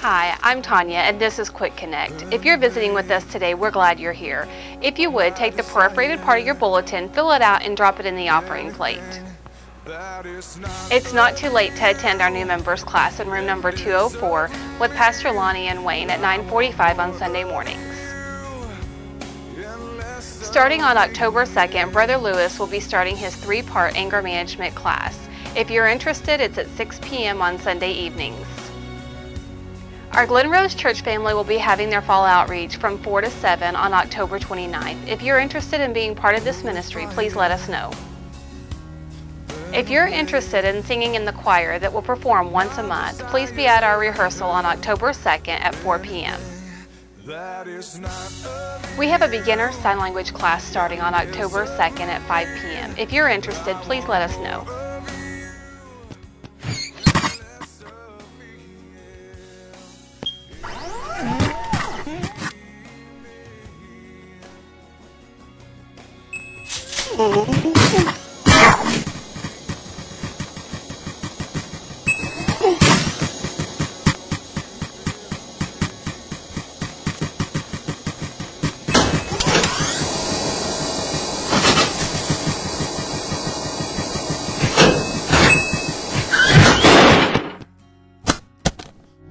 Hi, I'm Tanya and this is Quick Connect. If you're visiting with us today, we're glad you're here. If you would, take the perforated part of your bulletin, fill it out, and drop it in the offering plate. It's not too late to attend our new members class in room number 204 with Pastor Lonnie and Wayne at 9:45 on Sunday mornings. Starting on October 2nd, Brother Lewis will be starting his 3-part anger management class. If you're interested, it's at 6 p.m. on Sunday evenings. Our Glen Rose Church family will be having their fall outreach from 4 to 7 on October 29th. If you're interested in being part of this ministry, please let us know. If you're interested in singing in the choir that will perform once a month, please be at our rehearsal on October 2nd at 4 p.m. We have a beginner sign language class starting on October 2nd at 5 p.m. If you're interested, please let us know.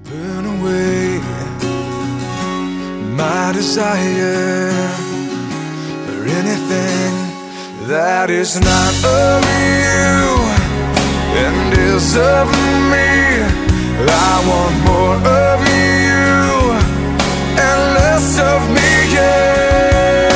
Burn away my desire for anything that is not of you and is of me. I want more of you and less of me, yeah.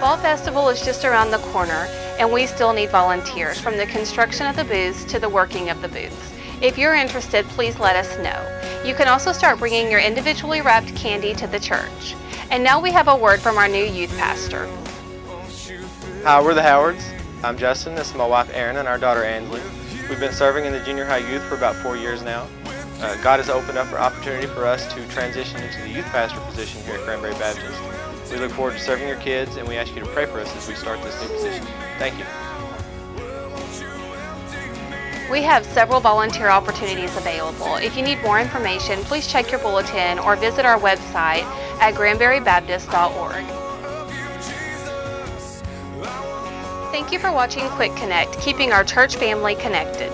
Fall Festival is just around the corner and we still need volunteers, from the construction of the booths to the working of the booths. If you're interested, please let us know. You can also start bringing your individually wrapped candy to the church. And now we have a word from our new youth pastor. Hi, we're the Howards. I'm Justin, this is my wife Erin and our daughter Ansley. We've been serving in the junior high youth for about 4 years now. God has opened up an opportunity for us to transition into the youth pastor position here at Cranberry Baptist. We look forward to serving your kids, and we ask you to pray for us as we start this new position. Thank you. We have several volunteer opportunities available. If you need more information, please check your bulletin or visit our website at granburybaptist.org. Thank you for watching Quick Connect, keeping our church family connected.